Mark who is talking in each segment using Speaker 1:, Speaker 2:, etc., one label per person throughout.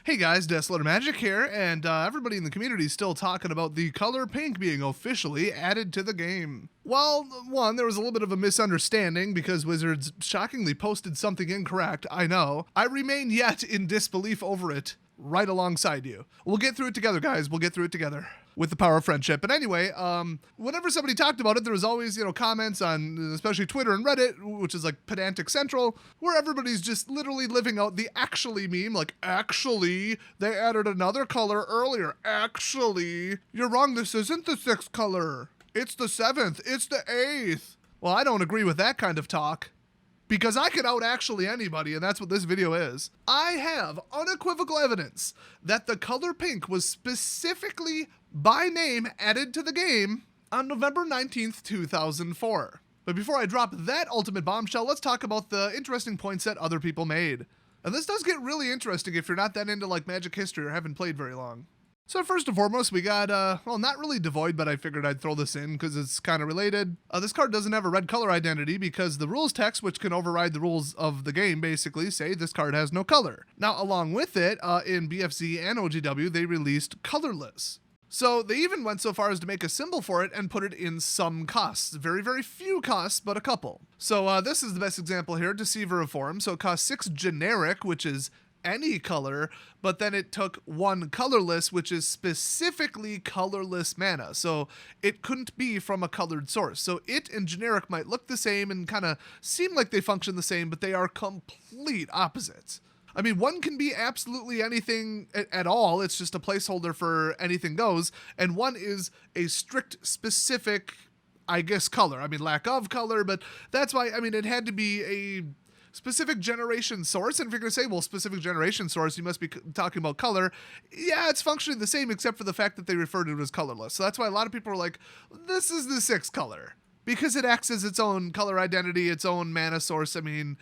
Speaker 1: Hey guys, Desolate Magic here, and everybody in the community is still talking about the color pink being officially added to the game. Well, one, there was a little bit of a misunderstanding because Wizards shockingly posted something incorrect, I know. I remain yet in disbelief over it, right alongside you. We'll get through it together, guys, we'll get through it together. With the power of friendship. But anyway, whenever somebody talked about it, there was always, comments on, especially Twitter and Reddit, which is like Pedantic Central, where everybody's just literally living out the actually meme, like, actually, they added another color earlier. Actually, you're wrong, this isn't the 6th color. It's the 7th, it's the 8th. Well, I don't agree with that kind of talk. Because I could out actually anybody, and that's what this video is. I have unequivocal evidence that the color pink was specifically by name added to the game on November 19th, 2004. But before I drop that ultimate bombshell, let's talk about the interesting points that other people made. And this does get really interesting if you're not that into like Magic history or haven't played very long. So first and foremost, we got, well, not really devoid, but I figured I'd throw this in because it's kind of related. This card doesn't have a red color identity because the rules text, which can override the rules of the game, basically say this card has no color. Now, along with it, in BFZ and OGW, they released colorless. So they even went so far as to make a symbol for it and put it in some costs. Very, very few costs, but a couple. So this is the best example here, Deceiver of Form. So it costs 6 generic, which is any color, but then it took 1 colorless, which is specifically colorless mana. So it couldn't be from a colored source. So it and generic might look the same and kind of seem like they function the same, but they are complete opposites. I mean, one can be absolutely anything at all. It's just a placeholder for anything goes. And one is a strict, specific, I guess, color. I mean, lack of color, but that's why, I mean, it had to be a specific generation source. And if you're going to say, well, specific generation source, you must be talking about color. Yeah, it's functionally the same except for the fact that they refer to it as colorless. So that's why a lot of people are like, this is the 6th color. Because it acts as its own color identity, its own mana source. I mean,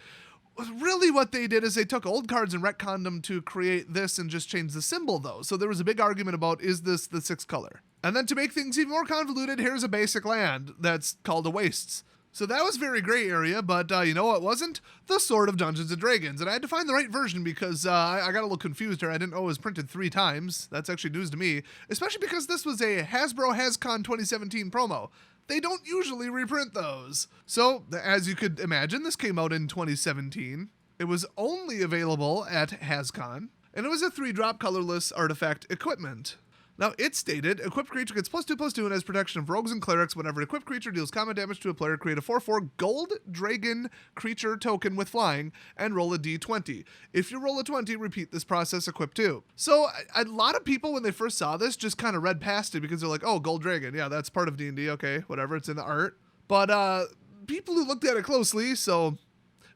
Speaker 1: really what they did is they took old cards and retconned them to create this and just changed the symbol, though. So there was a big argument about, is this the 6th color? And then to make things even more convoluted, here's a basic land that's called a Wastes. So that was very gray area, but you know what wasn't? The Sword of Dungeons & Dragons. And I had to find the right version because I got a little confused here. I didn't know it was printed 3 times. That's actually news to me, especially because this was a Hasbro HasCon 2017 promo. They don't usually reprint those. So, as you could imagine, this came out in 2017. It was only available at HasCon, and it was a 3-drop colorless artifact equipment. Now, it stated, equipped creature gets +2/+2 and has protection of rogues and clerics. Whenever an equipped creature deals combat damage to a player, create a 4/4 gold dragon creature token with flying and roll a d20. If you roll a 20, repeat this process, equip 2. So, a lot of people, when they first saw this, just kind of read past it because they're like, oh, gold dragon. Yeah, that's part of D&D. Okay, whatever. It's in the art. But people who looked at it closely, so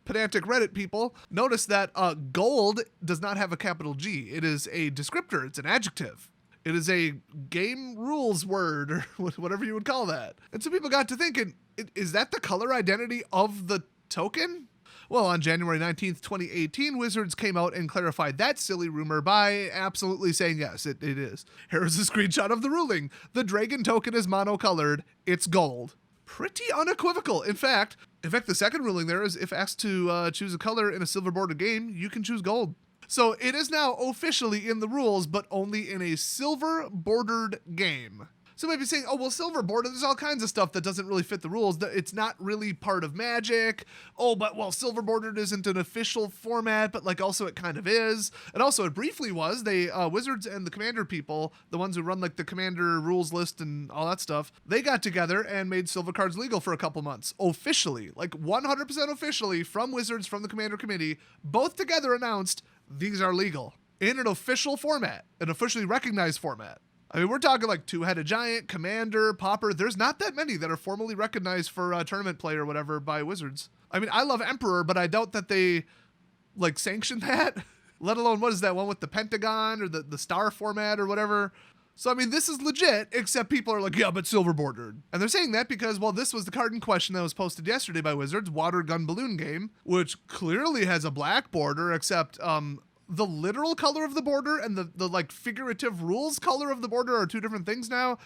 Speaker 1: pedantic Reddit people, noticed that gold does not have a capital G. It is a descriptor. It's an adjective. It is a game rules word, or whatever you would call that. And so people got to thinking, is that the color identity of the token? Well, on January 19th, 2018, Wizards came out and clarified that silly rumor by absolutely saying, yes, it is. Here's a screenshot of the ruling. The dragon token is monocolored. It's gold. Pretty unequivocal. In fact, the second ruling there is if asked to choose a color in a silver bordered game, you can choose gold. So it is now officially in the rules, but only in a silver bordered game. So maybe saying, oh, well, silver bordered, there's all kinds of stuff that doesn't really fit the rules. It's not really part of Magic. Oh, but well, silver bordered isn't an official format, but like also it kind of is. And also it briefly was. They, Wizards and the Commander people, the ones who run like the Commander rules list and all that stuff, they got together and made silver cards legal for a couple months. Officially, like 100% officially from Wizards, from the Commander committee, both together announced these are legal in an official format, an officially recognized format. I mean, we're talking like Two-Headed Giant, Commander, Pauper. There's not that many that are formally recognized for tournament play or whatever by Wizards. I mean, I love Emperor, but I doubt that they like sanction that, let alone what is that one with the Pentagon or the star format or whatever. So, I mean, this is legit, except people are like, yeah, but silver bordered. And they're saying that because, well, this was the card in question that was posted yesterday by Wizards, Water Gun Balloon Game, which clearly has a black border, except the literal color of the border and the like figurative rules color of the border are 2 different things now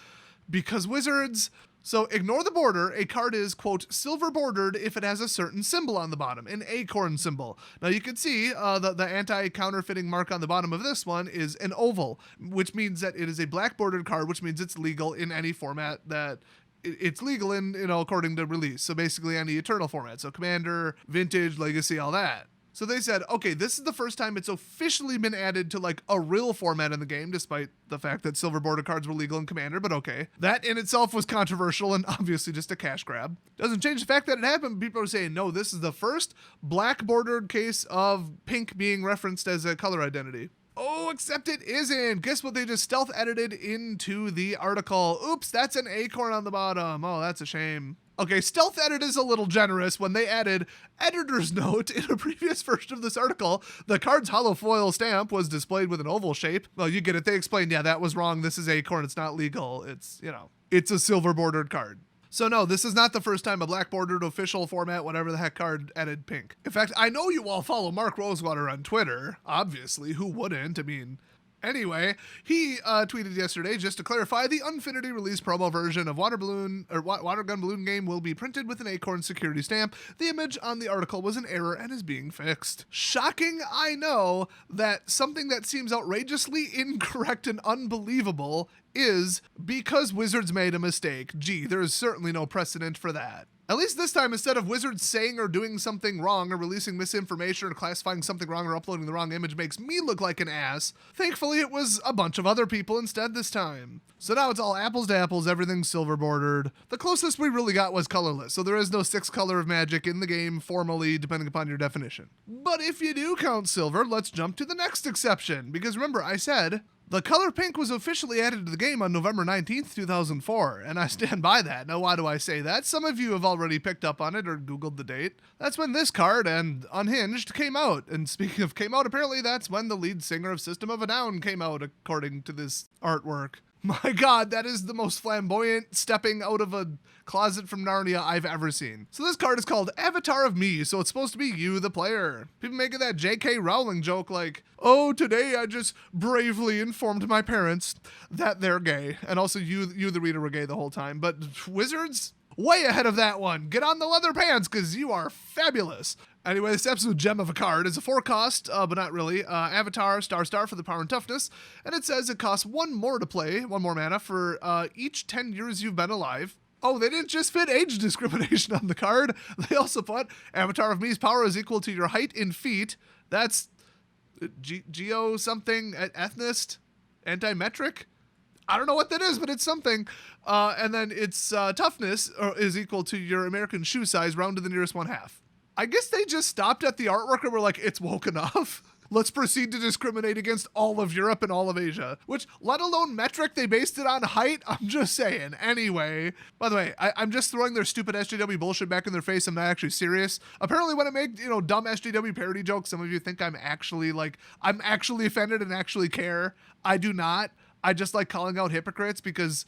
Speaker 1: because Wizards So ignore the border. A card is, quote, silver bordered if it has a certain symbol on the bottom, an acorn symbol. Now you can see the anti-counterfeiting mark on the bottom of this one is an oval, which means that it is a black bordered card, which means it's legal in any format that it's legal in, according to release. So basically any Eternal format. So Commander, Vintage, Legacy, all that. So they said, okay, this is the first time it's officially been added to like a real format in the game, despite the fact that silver border cards were legal in Commander, but okay. That in itself was controversial and obviously just a cash grab. Doesn't change the fact that it happened. People are saying, no, this is the first black bordered case of pink being referenced as a color identity. Oh, except it isn't. Guess what they just stealth edited into the article? Oops, that's an acorn on the bottom. Oh, that's a shame. Okay, stealth edit is a little generous when they added editor's note in a previous version of this article. The card's hollow foil stamp was displayed with an oval shape. Well, you get it. They explained, yeah, that was wrong. This is acorn. It's not legal. It's, it's a silver bordered card. So no, this is not the first time a black bordered official format, whatever the heck card added pink. In fact, I know you all follow Mark Rosewater on Twitter. Obviously, who wouldn't? I mean, anyway, he tweeted yesterday, just to clarify, the Unfinity release promo version of Water Gun Balloon game will be printed with an acorn security stamp. The image on the article was an error and is being fixed. Shocking, I know, that something that seems outrageously incorrect and unbelievable is because Wizards made a mistake. Gee, there is certainly no precedent for that. At least this time, instead of Wizards saying or doing something wrong or releasing misinformation or classifying something wrong or uploading the wrong image makes me look like an ass, thankfully it was a bunch of other people instead this time. So now it's all apples to apples, everything's silver bordered. The closest we really got was colorless, so there is no 6th color of Magic in the game formally, depending upon your definition. But if you do count silver, let's jump to the next exception, because remember I said the color pink was officially added to the game on November 19th, 2004, and I stand by that. Now, why do I say that? Some of you have already picked up on it or Googled the date. That's when this card and Unhinged came out. And speaking of came out, apparently that's when the lead singer of System of a Down came out, according to this artwork. My God, that is the most flamboyant stepping out of a closet from Narnia I've ever seen. So this card is called Avatar of Me, so it's supposed to be you, the player. People making that J.K. Rowling joke like, oh, today I just bravely informed my parents that they're gay. And also you the reader, were gay the whole time. But Wizards, way ahead of that one. Get on the leather pants, because you are fabulous. Anyway, this absolute gem of a card is a 4-cost, but not really. Avatar, star for the power and toughness. And it says it costs 1 more to play, 1 more mana for each 10 years you've been alive. Oh, they didn't just fit age discrimination on the card. They also put Avatar of Me's power is equal to your height in feet. That's geo something, ethnist, anti-metric. I don't know what that is, but it's something. And then its toughness is equal to your American shoe size, round to the nearest 1/2. I guess they just stopped at the artwork and were like, it's woke enough. Let's proceed to discriminate against all of Europe and all of Asia. Which, let alone metric, they based it on height? I'm just saying. Anyway. By the way, I'm just throwing their stupid SJW bullshit back in their face. I'm not actually serious. Apparently when I make, dumb SJW parody jokes, some of you think I'm actually offended and actually care. I do not. I just like calling out hypocrites because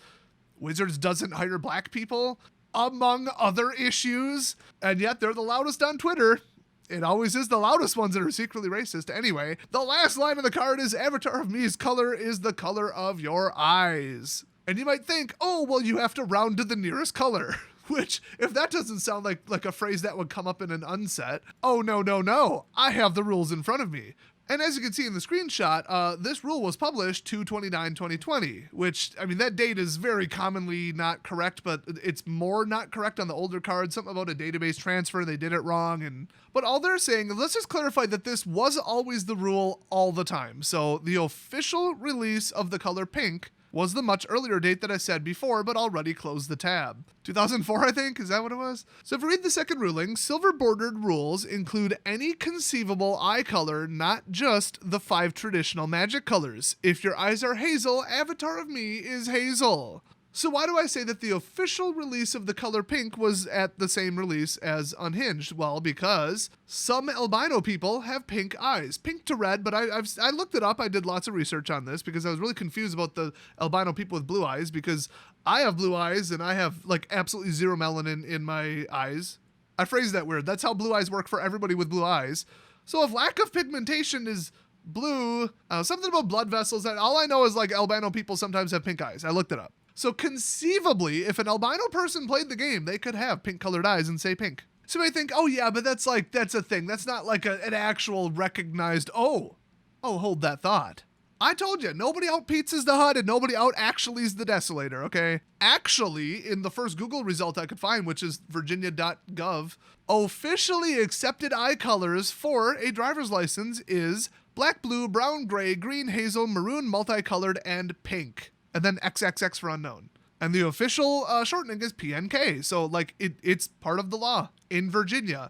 Speaker 1: Wizards doesn't hire black people, among other issues, and yet they're the loudest on Twitter. It always is the loudest ones that are secretly racist. Anyway, the last line of the card is Avatar of Me's color is the color of your eyes. And you might think, oh, well, you have to round to the nearest color. Which, if that doesn't sound like a phrase that would come up in an unset, oh, no, I have the rules in front of me. And as you can see in the screenshot, this rule was published 2/29/2020, which, I mean, that date is very commonly not correct, but it's more not correct on the older cards. Something about a database transfer, they did it wrong. But all they're saying, let's just clarify that this was always the rule all the time. So the official release of the color pink was the much earlier date that I said before, but already closed the tab. 2004, I think? Is that what it was? So if we read the second ruling, silver bordered rules include any conceivable eye color, not just the 5 traditional Magic colors. If your eyes are hazel, Avatar of Me is hazel. So why do I say that the official release of the color pink was at the same release as Unhinged? Well, because some albino people have pink eyes. Pink to red, but I looked it up. I did lots of research on this because I was really confused about the albino people with blue eyes, because I have blue eyes and I have absolutely zero melanin in my eyes. I phrased that weird. That's how blue eyes work for everybody with blue eyes. So if lack of pigmentation is blue, something about blood vessels, all I know is albino people sometimes have pink eyes. I looked it up. So conceivably, if an albino person played the game, they could have pink colored eyes and say pink. So you may think, oh yeah, but that's a thing. That's not like an actual recognized, oh, hold that thought. I told you, nobody out pizzas the HUD and nobody out actually's the Desolator, okay? Actually, in the first Google result I could find, which is virginia.gov, officially accepted eye colors for a driver's license is black, blue, brown, gray, green, hazel, maroon, multicolored, and pink. And then XXX for unknown. And the official shortening is PNK. So, like, it's part of the law in Virginia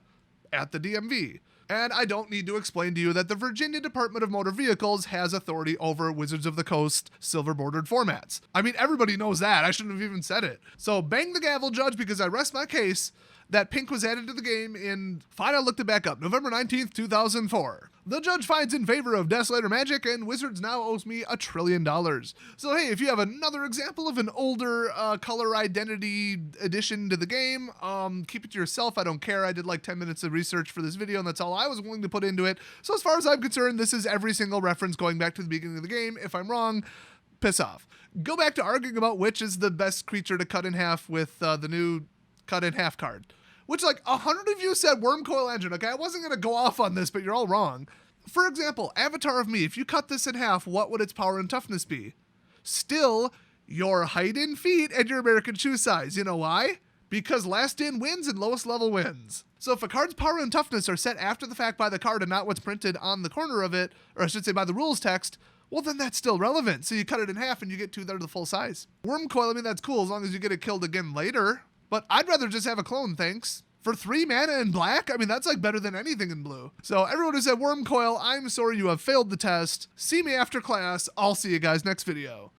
Speaker 1: at the DMV. And I don't need to explain to you that the Virginia Department of Motor Vehicles has authority over Wizards of the Coast silver bordered formats. I mean, everybody knows that. I shouldn't have even said it. So bang the gavel, judge, because I rest my case that pink was added to the game in, fine, I looked it back up, November 19th, 2004. The judge finds in favor of Desolator Magic, and Wizards now owes me $1 trillion. So hey, if you have another example of an older color identity addition to the game, keep it to yourself. I don't care. I did like 10 minutes of research for this video, and that's all I was willing to put into it. So as far as I'm concerned, this is every single reference going back to the beginning of the game. If I'm wrong, piss off. Go back to arguing about which is the best creature to cut in half with the new cut in half card. Which, like, 100 of you said Worm Coil Engine. Okay, I wasn't going to go off on this, but you're all wrong. For example, Avatar of Me, if you cut this in half, what would its power and toughness be? Still, your height in feet and your American shoe size. You know why? Because last in wins and lowest level wins. So if a card's power and toughness are set after the fact by the card and not what's printed on the corner of it, or I should say by the rules text, well, then that's still relevant. So you cut it in half and you get two that are the full size. Worm Coil, I mean, that's cool as long as you get it killed again later. But I'd rather just have a clone, thanks. For 3 mana in black, I mean, that's like better than anything in blue. So everyone who said Worm Coil, I'm sorry you have failed the test. See me after class. I'll see you guys next video.